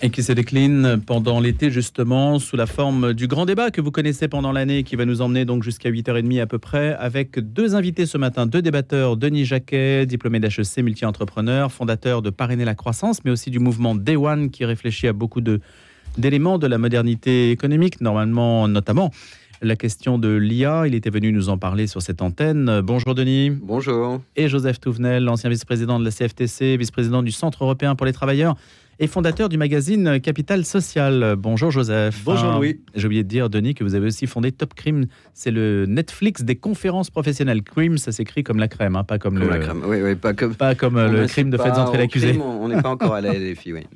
Et qui se décline pendant l'été justement sous la forme du grand débat que vous connaissez pendant l'année, qui va nous emmener donc jusqu'à 8h30 à peu près, avec deux invités ce matin, deux débatteurs. Denis Jacquet, diplômé d'HEC, multi-entrepreneur, fondateur de Parrainer la croissance, mais aussi du mouvement Day One, qui réfléchit à beaucoup d'éléments de la modernité économique, notamment la question de l'IA. Il était venu nous en parler sur cette antenne. Bonjour Denis. Bonjour. Et Joseph Touvenel, ancien vice-président de la CFTC, vice-président du Centre européen pour les travailleurs et fondateur du magazine Capital Social. Bonjour Joseph. Bonjour Louis. J'ai oublié de dire, Denis, que vous avez aussi fondé Top Crime. C'est le Netflix des conférences professionnelles. Crime, ça s'écrit comme la crème, hein, pas comme la crème. Oui, pas comme le crime de faites entrer l'accusé. On n'est pas encore à la LFI, oui.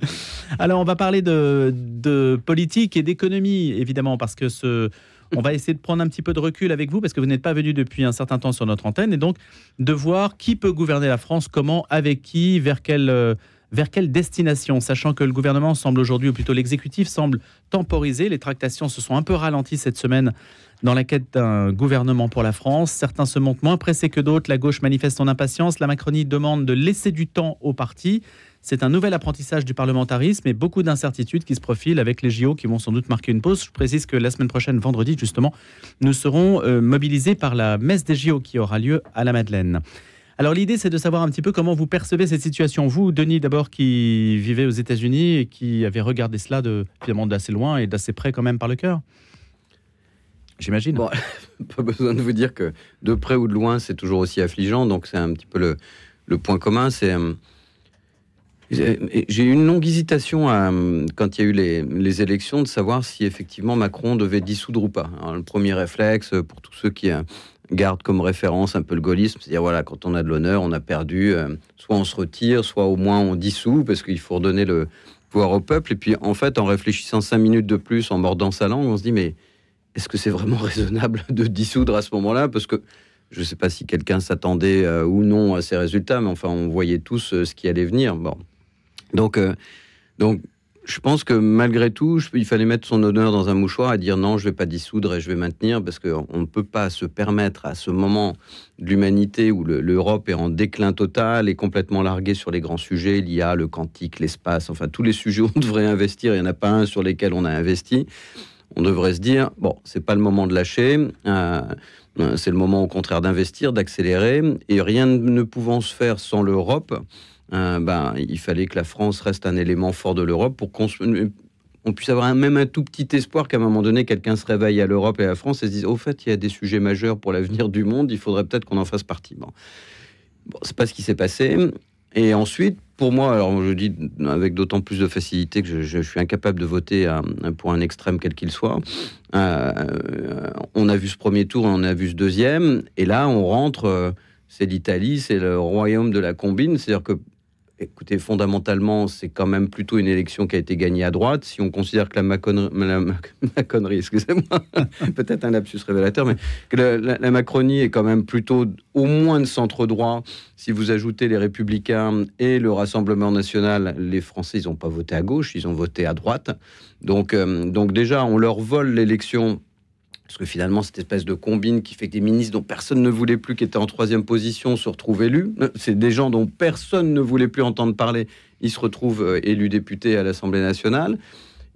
Alors, on va parler de politique et d'économie, évidemment, parce que on va essayer de prendre un petit peu de recul avec vous, parce que vous n'êtes pas venu depuis un certain temps sur notre antenne, et donc de voir qui peut gouverner la France, comment, avec qui, vers quelle destination, sachant que le gouvernement semble aujourd'hui, ou plutôt l'exécutif semble temporiser. Les tractations se sont un peu ralenties cette semaine dans la quête d'un gouvernement pour la France. Certains se montrent moins pressés que d'autres. La gauche manifeste son impatience. La Macronie demande de laisser du temps aux partis. C'est un nouvel apprentissage du parlementarisme et beaucoup d'incertitudes qui se profilent avec les JO qui vont sans doute marquer une pause. Je précise que la semaine prochaine, vendredi, justement, nous serons mobilisés par la messe des JO qui aura lieu à la Madeleine. Alors l'idée, c'est de savoir un petit peu comment vous percevez cette situation. Vous, Denis, d'abord, qui vivez aux États-Unis et qui avez regardé cela finalement d'assez loin et d'assez près quand même par le cœur. J'imagine. Bon, pas besoin de vous dire que de près ou de loin, c'est toujours aussi affligeant. Donc c'est un petit peu le point commun. J'ai eu une longue hésitation quand il y a eu les élections de savoir si effectivement Macron devait dissoudre ou pas. Alors, le premier réflexe pour tous ceux qui gardent comme référence un peu le gaullisme, c'est-à-dire voilà, quand on a de l'honneur, on a perdu, soit on se retire, soit au moins on dissout parce qu'il faut redonner le pouvoir au peuple. Et puis en fait, en réfléchissant 5 minutes de plus, en mordant sa langue, on se dit mais est-ce que c'est vraiment raisonnable de dissoudre à ce moment-là? Parce que je ne sais pas si quelqu'un s'attendait ou non à ces résultats, mais enfin on voyait tous ce qui allait venir. Bon. Donc, je pense que malgré tout, il fallait mettre son honneur dans un mouchoir et dire non, je ne vais pas dissoudre et je vais maintenir, parce qu'on ne peut pas se permettre à ce moment de l'humanité où l'Europe est en déclin total et complètement larguée sur les grands sujets, l'IA, le quantique, l'espace, enfin tous les sujets où on devrait investir, il n'y en a pas un sur lesquels on a investi. On devrait se dire, bon, c'est pas le moment de lâcher, c'est le moment au contraire d'investir, d'accélérer, et rien ne pouvant se faire sans l'Europe, il fallait que la France reste un élément fort de l'Europe pour qu'on puisse avoir même un tout petit espoir qu'à un moment donné, quelqu'un se réveille à l'Europe et à la France et se dise, au fait, il y a des sujets majeurs pour l'avenir du monde, il faudrait peut-être qu'on en fasse partie. Bon, c'est pas ce qui s'est passé. Et ensuite, pour moi, alors je dis avec d'autant plus de facilité que je suis incapable de voter pour un extrême quel qu'il soit. On a vu ce premier tour, on a vu ce deuxième, et là on rentre, c'est l'Italie, c'est le royaume de la combine, c'est-à-dire que, écoutez, fondamentalement, c'est quand même plutôt une élection qui a été gagnée à droite. Si on considère que la Macronie, excusez-moi, peut-être un lapsus révélateur, mais que la Macronie est quand même plutôt au moins de centre-droit. Si vous ajoutez les Républicains et le Rassemblement National, les Français, ils n'ont pas voté à gauche, ils ont voté à droite. Donc déjà, on leur vole l'élection. Parce que finalement, cette espèce de combine qui fait que des ministres dont personne ne voulait plus, qui étaient en troisième position, se retrouvent élus. C'est des gens dont personne ne voulait plus entendre parler. Ils se retrouvent élus députés à l'Assemblée nationale.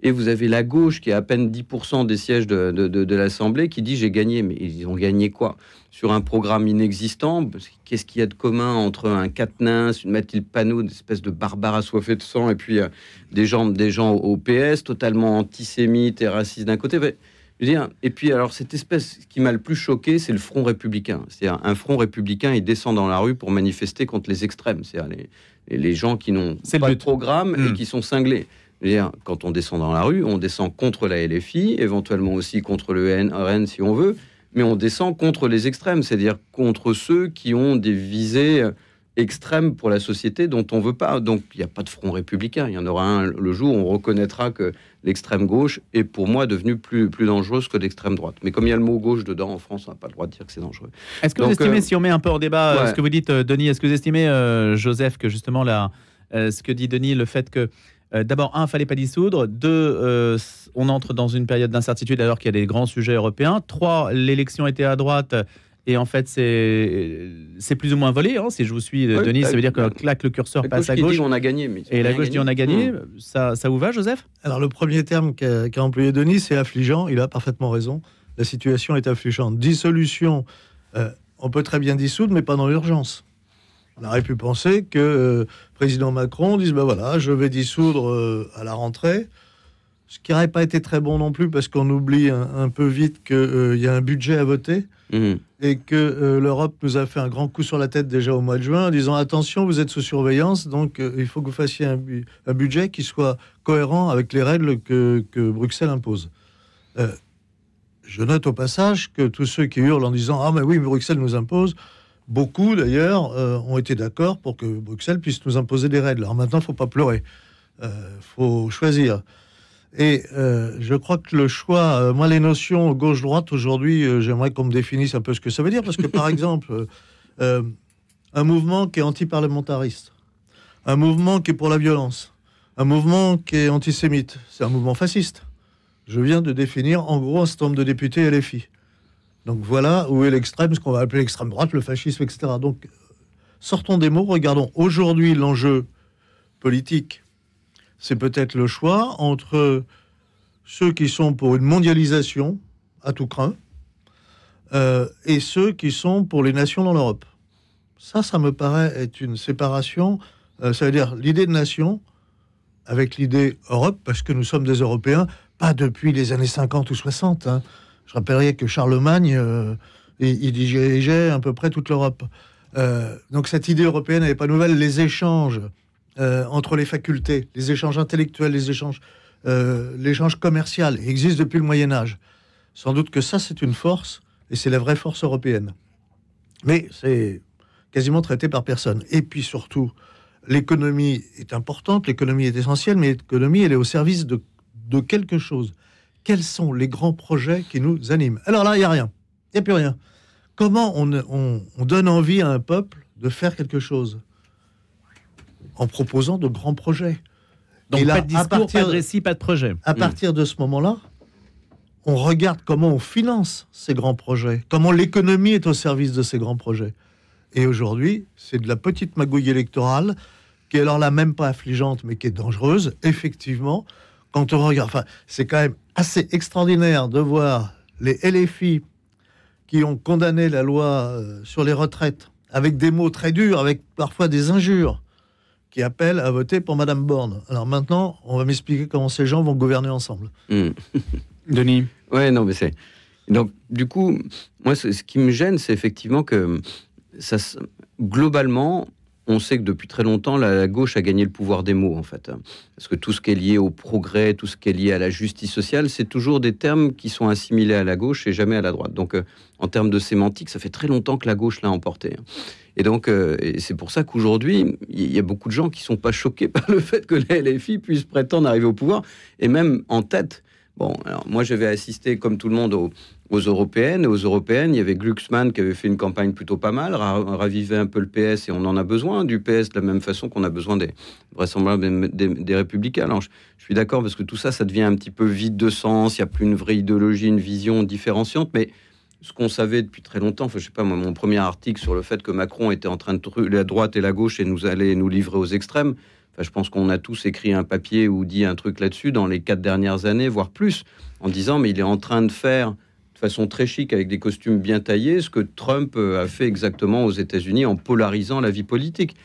Et vous avez la gauche qui a à peine 10% des sièges de l'Assemblée qui dit « j'ai gagné ». Mais ils ont gagné quoi? Sur un programme inexistant. Qu'est-ce qu'il y a de commun entre un Quatennens, une Mathilde Panot, une espèce de barbare assoiffé de sang, et puis des gens au PS, totalement antisémites et racistes d'un côté. Et puis, alors, cette espèce qui m'a le plus choqué, c'est le Front républicain. C'est-à-dire, un Front républicain, il descend dans la rue pour manifester contre les extrêmes. C'est-à-dire, les gens qui n'ont pas de programme et qui sont cinglés. Quand on descend dans la rue, on descend contre la LFI, éventuellement aussi contre le RN, si on veut, mais on descend contre les extrêmes, c'est-à-dire contre ceux qui ont des visées extrêmes pour la société dont on ne veut pas. Donc, il n'y a pas de Front républicain. Il y en aura un le jour où on reconnaîtra que l'extrême gauche est pour moi devenue plus dangereuse que l'extrême droite. Mais comme il y a le mot gauche dedans en France, on n'a pas le droit de dire que c'est dangereux. Est-ce que vous estimez, si on met un peu hors débat ce que vous dites, Denis, est-ce que vous estimez, Joseph, que justement ce que dit Denis, le fait que d'abord, il ne fallait pas dissoudre. 2, on entre dans une période d'incertitude alors qu'il y a des grands sujets européens. 3, l'élection était à droite Et en fait, c'est plus ou moins volé, hein, si je vous suis, Oui, Denis. Ça veut dire que clac, le curseur passe à gauche. Dit on a gagné, mais et la gauche dit on a gagné. Ça vous va, Joseph? Alors, le premier terme qu'a employé Denis, c'est affligeant. Il a parfaitement raison. La situation est affligeante. Dissolution, on peut très bien dissoudre, mais pas dans l'urgence. On aurait pu penser que le président Macron dise ben voilà, je vais dissoudre à la rentrée. Ce qui n'aurait pas été très bon non plus, parce qu'on oublie un peu vite qu'il y a un budget à voter et que l'Europe nous a fait un grand coup sur la tête déjà au mois de juin en disant attention, vous êtes sous surveillance, donc il faut que vous fassiez un budget qui soit cohérent avec les règles que Bruxelles impose. Je note au passage que tous ceux qui hurlent en disant ah mais oui, Bruxelles nous impose, beaucoup d'ailleurs ont été d'accord pour que Bruxelles puisse nous imposer des règles. Alors maintenant, il ne faut pas pleurer, faut choisir. Et je crois que le choix, moi les notions gauche-droite aujourd'hui, j'aimerais qu'on me définisse un peu ce que ça veut dire, parce que par exemple, un mouvement qui est anti-parlementariste, un mouvement qui est pour la violence, un mouvement qui est antisémite, c'est un mouvement fasciste. Je viens de définir en gros un certain nombre de députés LFI. Donc voilà où est l'extrême, ce qu'on va appeler l'extrême droite, le fascisme, etc. Donc sortons des mots, regardons aujourd'hui l'enjeu politique. C'est peut-être le choix entre ceux qui sont pour une mondialisation à tout crin et ceux qui sont pour les nations dans l'Europe. Ça me paraît être une séparation. Ça veut dire l'idée de nation avec l'idée Europe, parce que nous sommes des Européens, pas depuis les années 50 ou 60. Hein. Je rappellerai que Charlemagne, il dirigeait à peu près toute l'Europe. Donc cette idée européenne n'est pas nouvelle. Les échanges entre les facultés, les échanges intellectuels, l'échange commercial existent depuis le Moyen-Âge. Sans doute que ça, c'est une force, et c'est la vraie force européenne. Mais c'est quasiment traité par personne. Et puis surtout, l'économie est importante, l'économie est essentielle, mais l'économie, elle est au service de quelque chose. Quels sont les grands projets qui nous animent? Alors là, il n'y a rien. Il n'y a plus rien. Comment on donne envie à un peuple de faire quelque chose? En proposant de grands projets. Donc, là, pas de discours, pas de récit, pas de projet. À partir de ce moment-là, on regarde comment on finance ces grands projets, comment l'économie est au service de ces grands projets. Et aujourd'hui, c'est de la petite magouille électorale, qui est alors là même pas affligeante, mais qui est dangereuse, effectivement. Quand on regarde, enfin, c'est quand même assez extraordinaire de voir les LFI qui ont condamné la loi sur les retraites, avec des mots très durs, avec parfois des injures, qui appellent à voter pour Madame Borne. Alors maintenant, on va m'expliquer comment ces gens vont gouverner ensemble. Denis? Ouais, non, mais c'est... Donc, du coup, moi, ce qui me gêne, c'est effectivement que, globalement, on sait que depuis très longtemps, la gauche a gagné le pouvoir des mots, en fait. Parce que tout ce qui est lié au progrès, tout ce qui est lié à la justice sociale, c'est toujours des termes qui sont assimilés à la gauche et jamais à la droite. Donc, en termes de sémantique, ça fait très longtemps que la gauche l'a emporté. Et donc, et c'est pour ça qu'aujourd'hui, il y a beaucoup de gens qui ne sont pas choqués par le fait que la LFI puisse prétendre arriver au pouvoir, et même en tête. Bon, alors moi, j'avais assisté, comme tout le monde, aux européennes. Et aux européennes, il y avait Glucksmann qui avait fait une campagne plutôt pas mal, raviver un peu le PS, et on en a besoin du PS de la même façon qu'on a besoin vraisemblablement des Républicains. Alors, je suis d'accord, parce que tout ça, ça devient un petit peu vide de sens, il n'y a plus une vraie idéologie, une vision différenciante, mais ce qu'on savait depuis très longtemps, enfin, je sais pas, moi, mon premier article sur le fait que Macron était en train de truer la droite et la gauche et nous allait nous livrer aux extrêmes, enfin, je pense qu'on a tous écrit un papier ou dit un truc là-dessus dans les 4 dernières années, voire plus, en disant, mais il est en train de faire de façon très chic, avec des costumes bien taillés, ce que Trump a fait exactement aux États-Unis en polarisant la vie politique.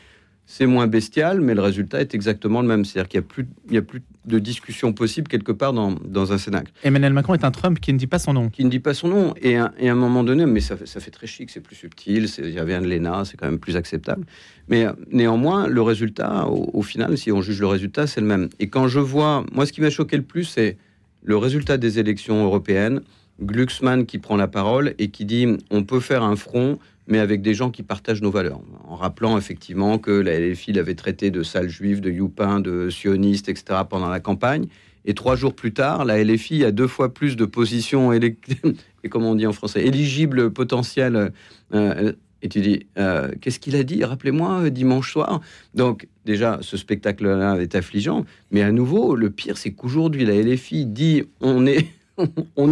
C'est moins bestial, mais le résultat est exactement le même. C'est-à-dire qu'il n'y a plus de discussion possible quelque part dans un cénacle. Emmanuel Macron est un Trump qui ne dit pas son nom. Qui ne dit pas son nom. Et à un moment donné, mais ça fait très chic, c'est plus subtil, il y avait un de l'ENA, c'est quand même plus acceptable. Mais néanmoins, le résultat, au final, si on juge le résultat, c'est le même. Et quand je vois... Moi, ce qui m'a choqué le plus, c'est le résultat des élections européennes. Glucksmann qui prend la parole et qui dit « on peut faire un front », mais avec des gens qui partagent nos valeurs. En rappelant effectivement que la LFI l'avait traité de sale juif, de youpin, de sioniste, etc. pendant la campagne. Et 3 jours plus tard, la LFI a 2 fois plus de positions et comment on dit en français, éligibles potentielles. Et tu dis, qu'est-ce qu'il a dit? Rappelez-moi, dimanche soir. Donc, déjà, ce spectacle-là est affligeant. Mais à nouveau, le pire, c'est qu'aujourd'hui, la LFI dit, on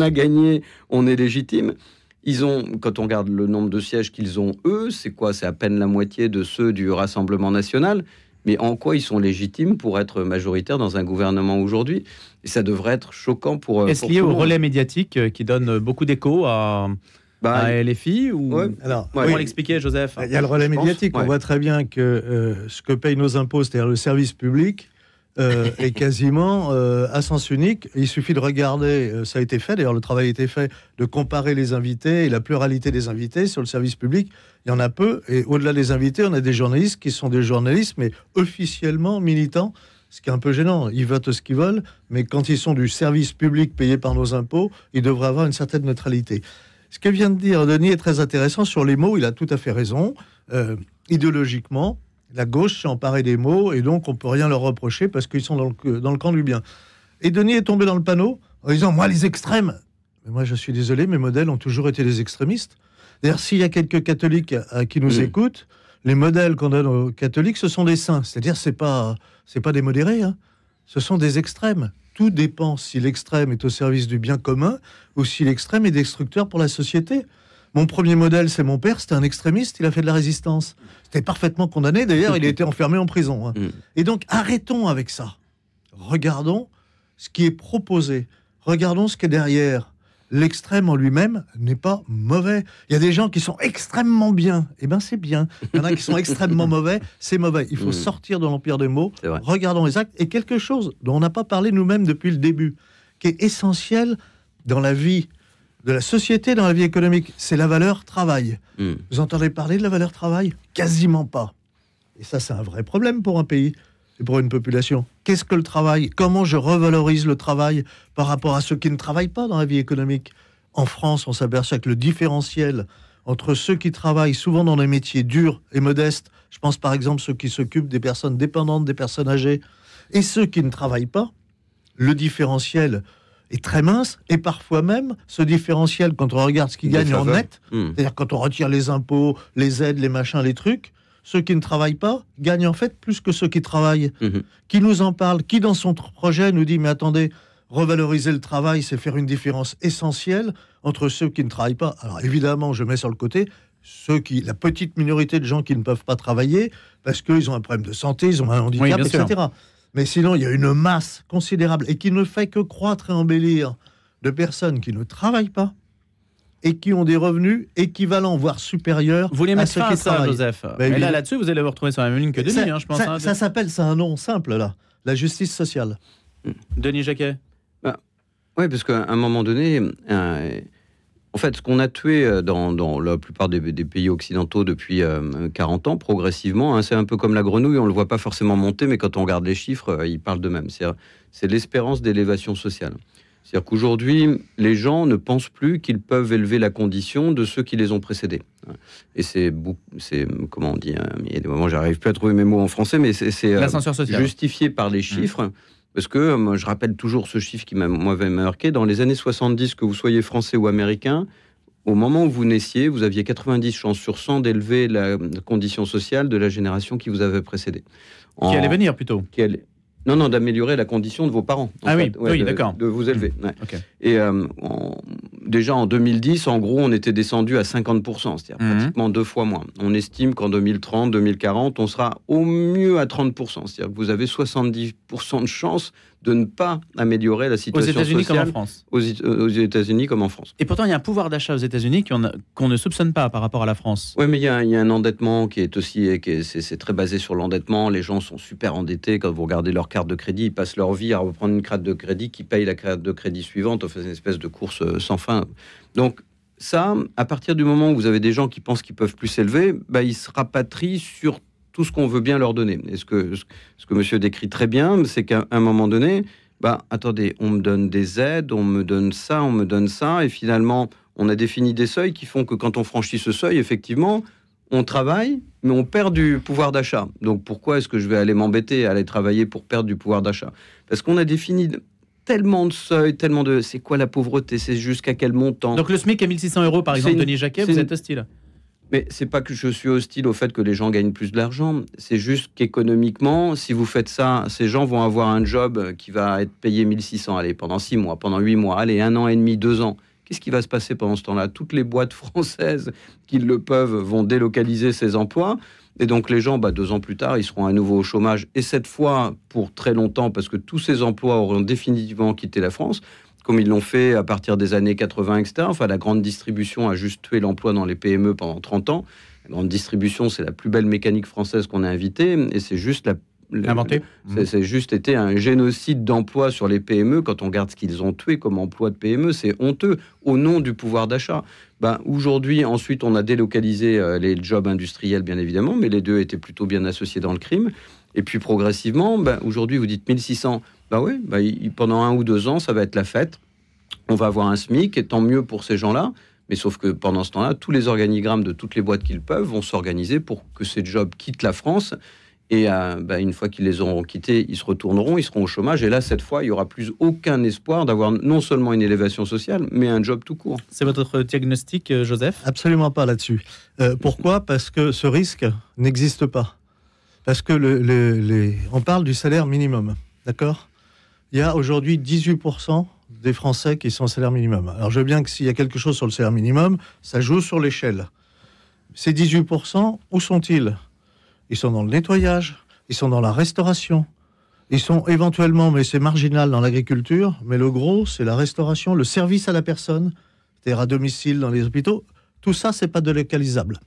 a gagné, on est légitime. Ils ont, quand on regarde le nombre de sièges qu'ils ont, eux, c'est quoi? C'est à peine la moitié de ceux du Rassemblement national. Mais en quoi ils sont légitimes pour être majoritaires dans un gouvernement aujourd'hui? Et ça devrait être choquant pour. Est-ce pour lié tout le au monde. relais médiatique qui donne beaucoup d'écho à LFI ou... Ouais. Alors, Comment l'expliquer, Joseph? il y a le relais Je pense, médiatique. ouais. On voit très bien que ce que payent nos impôts, c'est-à-dire le service public, est quasiment à sens unique. Il suffit de regarder, ça a été fait, d'ailleurs le travail a été fait, de comparer les invités et la pluralité des invités sur le service public. Il y en a peu. Et au-delà des invités, on a des journalistes qui sont des journalistes, mais officiellement militants, ce qui est un peu gênant. Ils votent ce qu'ils veulent, mais quand ils sont du service public payé par nos impôts, ils devraient avoir une certaine neutralité. Ce que vient de dire Denis est très intéressant sur les mots. Il a tout à fait raison. Idéologiquement, la gauche s'est emparée des mots et donc on ne peut rien leur reprocher parce qu'ils sont dans le camp du bien. Et Denis est tombé dans le panneau en disant « Moi, les extrêmes !» Mais moi, je suis désolé, mes modèles ont toujours été des extrémistes. D'ailleurs, s'il y a quelques catholiques qui nous écoutent, les modèles qu'on donne aux catholiques, ce sont des saints. C'est-à-dire, c'est pas des modérés, hein. Ce sont des extrêmes. Tout dépend si l'extrême est au service du bien commun ou si l'extrême est destructeur pour la société. Mon premier modèle, c'est mon père, c'était un extrémiste, il a fait de la résistance. C'était parfaitement condamné, d'ailleurs, il a été enfermé en prison. Hein. Et donc, arrêtons avec ça. Regardons ce qui est proposé. Regardons ce qui est derrière. L'extrême en lui-même n'est pas mauvais. Il y a des gens qui sont extrêmement bien. Eh bien, c'est bien. Il y en a qui sont extrêmement mauvais. C'est mauvais. Il faut sortir de l'empire des mots. Regardons les actes. Et quelque chose dont on n'a pas parlé nous-mêmes depuis le début, qui est essentiel dans la vie de la société, dans la vie économique, c'est la valeur travail. Vous entendez parler de la valeur travail? Quasiment pas. Et ça, c'est un vrai problème pour un pays. Et pour une population. Qu'est-ce que le travail? Comment je revalorise le travail par rapport à ceux qui ne travaillent pas dans la vie économique? En France, on s'aperçoit que le différentiel entre ceux qui travaillent souvent dans des métiers durs et modestes, je pense par exemple ceux qui s'occupent des personnes dépendantes, des personnes âgées, et ceux qui ne travaillent pas, le différentiel est très mince, et parfois même, ce différentiel, quand on regarde ce qu'ils gagnent en net, c'est-à-dire quand on retire les impôts, les aides, les machins, les trucs, ceux qui ne travaillent pas gagnent en fait plus que ceux qui travaillent. Qui nous en parle? Qui dans son projet nous dit mais attendez, revaloriser le travail, c'est faire une différence essentielle entre ceux qui ne travaillent pas. Alors évidemment, je mets sur le côté la petite minorité de gens qui ne peuvent pas travailler parce qu'ils ont un problème de santé, ils ont un handicap, etc. Sûr. Mais sinon, il y a une masse considérable et qui ne fait que croître et embellir de personnes qui ne travaillent pas et qui ont des revenus équivalents, voire supérieurs vous voulez à mettre ceux fin qui à ça, travaillent. Joseph. Et là-dessus, vous allez vous retrouver sur la même ligne que Denis, je pense. Ça s'appelle, c'est un nom simple, là. La justice sociale. Denis Jacquet. Oui, parce qu'à un moment donné, en fait, ce qu'on a tué dans la plupart des pays occidentaux depuis 40 ans, progressivement, c'est un peu comme la grenouille, on ne le voit pas forcément monter, mais quand on regarde les chiffres, ils parlent d'eux-mêmes. C'est l'espérance d'élévation sociale. C'est-à-dire qu'aujourd'hui, les gens ne pensent plus qu'ils peuvent élever la condition de ceux qui les ont précédés. Et c'est comment on dit, il y a des moments, j'arrive plus à trouver mes mots en français, mais c'est l'ascenseur social. Justifié par les chiffres. Parce que moi, je rappelle toujours ce chiffre qui m'avait marqué. Dans les années 70, que vous soyez français ou américain, au moment où vous naissiez, vous aviez 90 chances sur 100 d'élever la condition sociale de la génération qui vous avait précédé. Qui allait venir plutôt. Non, d'améliorer la condition de vos parents. Oui, d'accord. De vous élever. Okay. Et déjà en 2010, en gros, on était descendu à 50%, c'est-à-dire pratiquement 2 fois moins. On estime qu'en 2030, 2040, on sera au mieux à 30%. C'est-à-dire que vous avez 70% de chances de ne pas améliorer la situation sociale. Aux États-Unis comme en France. Aux États-Unis comme en France. Et pourtant, il y a un pouvoir d'achat aux États-Unis qu'on ne soupçonne pas par rapport à la France. Oui, mais il y a un endettement qui est aussi... C'est très basé sur l'endettement. Les gens sont super endettés. Quand vous regardez leur carte de crédit, ils passent leur vie à reprendre une carte de crédit qui paye la carte de crédit suivante. Enfin, c'est une espèce de course sans fin. Donc, ça, à partir du moment où vous avez des gens qui pensent qu'ils peuvent plus s'élever, ils se rapatrient sur tout ce qu'on veut bien leur donner. Et ce que monsieur décrit très bien, c'est qu'à un moment donné, attendez, on me donne des aides, on me donne ça, et finalement, on a défini des seuils qui font que quand on franchit ce seuil, effectivement, on travaille, mais on perd du pouvoir d'achat. Donc pourquoi est-ce que je vais aller m'embêter à aller travailler pour perdre du pouvoir d'achat? Parce qu'on a défini tellement de seuils, tellement de... C'est quoi la pauvreté? C'est jusqu'à quel montant? Donc le SMIC à 1 600 euros, par exemple, Denis Jacquet, vous êtes hostile? Mais c'est pas que je suis hostile au fait que les gens gagnent plus d'argent. C'est juste qu'économiquement, si vous faites ça, ces gens vont avoir un job qui va être payé 1 600, allez, pendant 6 mois, pendant 8 mois, allez, 1 an et demi, 2 ans. Qu'est-ce qui va se passer pendant ce temps-là? Toutes les boîtes françaises qui le peuvent vont délocaliser ces emplois. Et donc les gens, 2 ans plus tard, ils seront à nouveau au chômage. Et cette fois, pour très longtemps, parce que tous ces emplois auront définitivement quitté la France, comme ils l'ont fait à partir des années 80, etc. Enfin, la grande distribution a juste tué l'emploi dans les PME pendant 30 ans. La grande distribution, c'est la plus belle mécanique française qu'on a invitée. Et c'est juste inventé. C'est juste été un génocide d'emploi sur les PME. Quand on regarde ce qu'ils ont tué comme emploi de PME, c'est honteux, au nom du pouvoir d'achat. Aujourd'hui, ensuite, on a délocalisé les jobs industriels, bien évidemment, mais les deux étaient plutôt bien associés dans le crime. Et puis, progressivement, aujourd'hui, vous dites 1600. Pendant 1 ou 2 ans, ça va être la fête. On va avoir un SMIC, et tant mieux pour ces gens-là. Mais sauf que pendant ce temps-là, tous les organigrammes de toutes les boîtes qu'ils peuvent vont s'organiser pour que ces jobs quittent la France. Et une fois qu'ils les auront quittés, ils se retourneront, ils seront au chômage. Et là, cette fois, il n'y aura plus aucun espoir d'avoir non seulement une élévation sociale, mais un job tout court. C'est votre diagnostic, Joseph? Absolument pas là-dessus. Pourquoi? Parce que ce risque n'existe pas. Parce que on parle du salaire minimum, d'accord? Il y a aujourd'hui 18% des Français qui sont au salaire minimum. Alors je veux bien que s'il y a quelque chose sur le salaire minimum, ça joue sur l'échelle. Ces 18%, où sont-ils? Ils sont dans le nettoyage, ils sont dans la restauration, ils sont éventuellement, mais c'est marginal, dans l'agriculture, mais le gros, c'est la restauration, le service à la personne, c'est-à-dire à domicile, dans les hôpitaux. Tout ça, c'est pas délocalisable.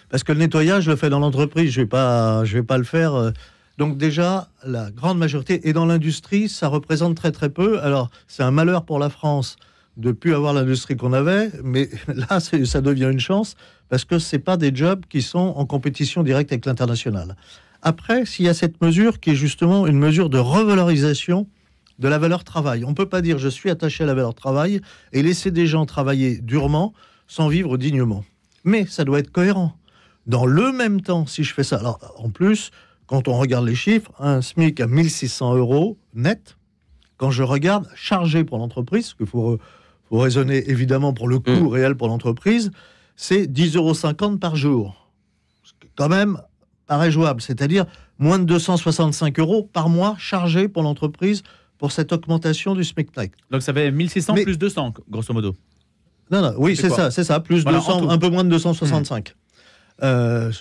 Parce que le nettoyage, je le fais dans l'entreprise, je vais pas le faire. Donc déjà, la grande majorité, et dans l'industrie, ça représente très très peu. Alors, c'est un malheur pour la France de ne plus avoir l'industrie qu'on avait, mais là, ça devient une chance, parce que ce n'est pas des jobs qui sont en compétition directe avec l'international. Après, s'il y a cette mesure qui est justement une mesure de revalorisation de la valeur travail. On ne peut pas dire « je suis attaché à la valeur travail » et laisser des gens travailler durement sans vivre dignement. Mais ça doit être cohérent. Dans le même temps, si je fais ça... Alors, en plus, quand on regarde les chiffres, un SMIC à 1 600 € net, quand je regarde chargé pour l'entreprise, parce qu'il faut raisonner évidemment pour le coût réel pour l'entreprise, c'est 10,50 € par jour. Quand même, paraît jouable. C'est-à-dire moins de 265 € par mois chargé pour l'entreprise pour cette augmentation du SMIC net. Donc ça fait 1600 plus 200, grosso modo. Non, oui, c'est ça, plus voilà, 200, un peu moins de 265.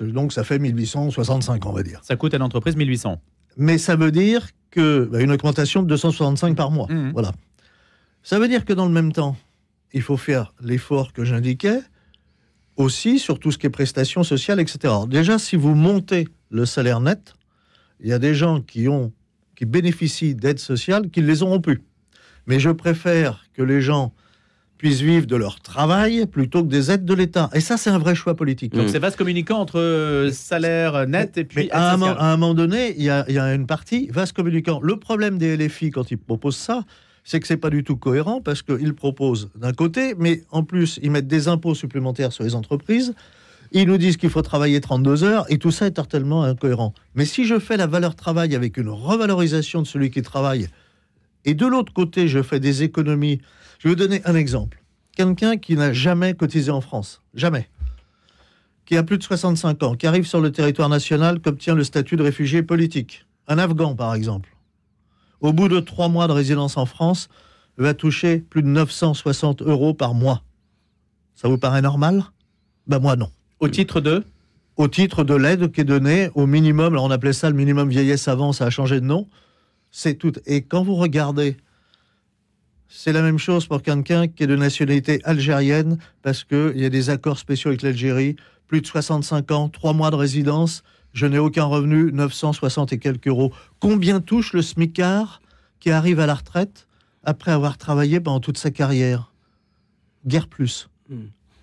Donc ça fait 1865, on va dire. Ça coûte à l'entreprise 1800. Mais ça veut dire que une augmentation de 265 par mois. Voilà. Ça veut dire que dans le même temps, il faut faire l'effort que j'indiquais aussi sur tout ce qui est prestations sociales, etc. Alors déjà, si vous montez le salaire net, il y a des gens qui bénéficient d'aides sociales qui ne les auront plus. Mais je préfère que les gens puissent vivre de leur travail plutôt que des aides de l'État. Et ça, c'est un vrai choix politique. Donc c'est vaste communicant entre salaire net et puis... Mais à un moment donné, il y a une partie vaste communicant. Le problème des LFI, quand ils proposent ça, c'est que c'est pas du tout cohérent, parce qu'ils proposent d'un côté, mais en plus, ils mettent des impôts supplémentaires sur les entreprises, ils nous disent qu'il faut travailler 32 heures, et tout ça est totalement incohérent. Mais si je fais la valeur travail avec une revalorisation de celui qui travaille, et de l'autre côté, je fais des économies... Je vais vous donner un exemple. Quelqu'un qui n'a jamais cotisé en France, jamais, qui a plus de 65 ans, qui arrive sur le territoire national, qui obtient le statut de réfugié politique, un Afghan par exemple, au bout de 3 mois de résidence en France, va toucher plus de 960 € par mois. Ça vous paraît normal? Moi non. Au titre de? Au titre de l'aide qui est donnée au minimum, alors on appelait ça le minimum vieillesse avant, ça a changé de nom, c'est tout. Et quand vous regardez, c'est la même chose pour quelqu'un qui est de nationalité algérienne, parce qu'il y a des accords spéciaux avec l'Algérie, plus de 65 ans, 3 mois de résidence, je n'ai aucun revenu, 960 et quelques euros. Combien touche le smicard qui arrive à la retraite après avoir travaillé pendant toute sa carrière? Guère plus.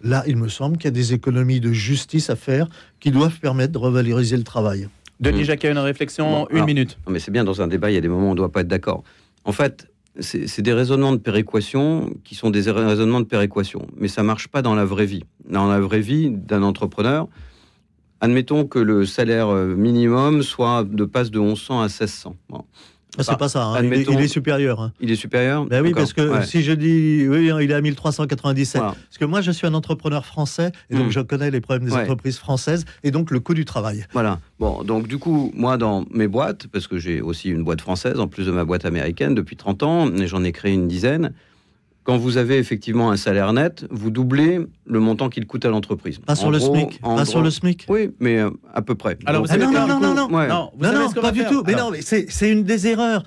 Là, il me semble qu'il y a des économies de justice à faire qui doivent permettre de revaloriser le travail. Denis Jacquet, une réflexion, une minute. Non, mais c'est bien, dans un débat, il y a des moments où on ne doit pas être d'accord. En fait, c'est des raisonnements de péréquation qui sont des raisonnements de péréquation. Mais ça ne marche pas dans la vraie vie. Dans la vraie vie d'un entrepreneur, admettons que le salaire minimum passe de 1100 à 1600. Bon. C'est pas ça, hein. Il est supérieur. Hein. Il est supérieur? Ben oui, parce que si je dis, oui, il est à 1397. Voilà. Parce que moi, je suis un entrepreneur français, et donc je connais les problèmes des entreprises françaises, et donc le coût du travail. Voilà. Bon, donc du coup, moi, dans mes boîtes, parce que j'ai aussi une boîte française, en plus de ma boîte américaine, depuis 30 ans, et j'en ai créé une dizaine, quand vous avez effectivement un salaire net, vous doublez le montant qu'il coûte à l'entreprise. Pas sur le SMIC. Pas sur le SMIC. Oui, mais à peu près. Alors, Donc, vous savez non, quoi, non, du non, coup non, ouais. non, vous Non, savez non, ce qu'on pas va du faire tout. Mais Alors, non, mais c'est une des erreurs.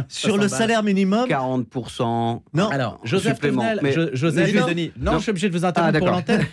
Sur le s'en salaire minimum. 40%. Non. Alors, Joseph supplément. Touvenel, Mais Joseph mais et non. Denis. Non, Non. je suis obligé de vous interrompre pour d'accord. l'antenne.